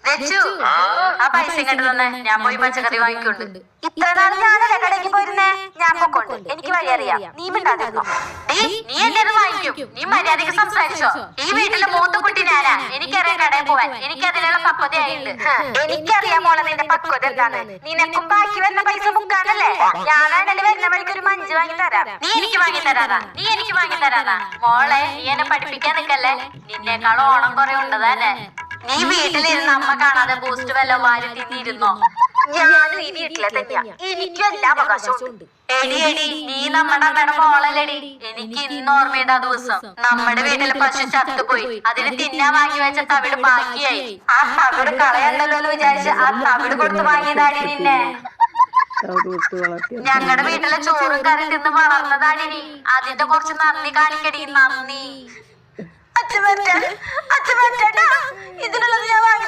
വെച്ചു ആ പൈസ ഇങ്ങോട്ട് തന്നെ ഞാൻ പോയി പച്ചക്കറി വാങ്ങിക്കൊണ്ട്. ഇത്ര നാൾ ഞാനല്ലേ കടയ്ക്ക് പോയിരുന്നേ, ഞാൻ പൊക്കോണ്ട്. എനിക്ക് വഴി അറിയാം, നീ മിണ്ടാതിരുന്നോ. നീ എന്നെ വാങ്ങിക്കും, നീ മര്യാദക്ക് സംസാരിച്ചോ. ഈ വീട്ടിലെ മൂത്ത കുട്ടി ഞാനാ, എനിക്കറിയാം കടയിൽ പോവാൻ, എനിക്ക് അതിനുള്ള പക്വതയായിട്ടുണ്ട്. എനിക്കറിയാം മോളെ നിന്റെ പക്വത എന്താണ്. നിനക്കും ബാക്കി വരുന്ന പൈസ മുക്കാനല്ലേ. ഞാനാണെങ്കിൽ വരുന്ന വഴിക്ക് ഒരു മഞ്ച് വാങ്ങി തരാം. നീ എനിക്ക് വാങ്ങി തരാതാ, നീ എനിക്ക് വാങ്ങി തരാതാ. മോളെ നീ എന്നെ പഠിപ്പിക്കാൻ നിക്കല്ലേ, നിന്നേക്കാൾ ഓണം കുറെ ഉണ്ടതല്ലേ. നീ വീട്ടിലിരുന്ന് അമ്മ കാണാതെ ബൂസ്റ്റ് വല്ല വാരി തിന്നിരുന്നോ. ഞാനും ഈ വീട്ടിലെ തന്നെയാ, എനിക്കും എല്ലാ അവകാശവും ഉണ്ട്. എടി എടി നീ നമ്മുടെ അമ്മയുടെ മോളല്ലേടി. എനിക്ക് ഇന്ന് ഓർമ്മയുണ്ട് ആ ദിവസം നമ്മുടെ വീട്ടിലെ പശു ചത്തുപോയി, അതിന് തിന്നാൻ വാങ്ങി വെച്ച തവിട് ബാക്കിയായി. ആ തവിട് കളയണ്ടല്ലോ എന്ന് വിചാരിച്ച് ആ തവിട് കൊടുത്ത് വാങ്ങിയതാടി നിന്നെ. ഞങ്ങളുടെ വീട്ടിലെ ചോറും കറി തിന്ന് വളർന്നതാടി നീ. അതിന്റെ കുറച്ച് നന്ദി കാണിക്കടി, നന്ദി. അച്ഛൻ ഇതിനുള്ളത് ഞാൻ വാങ്ങി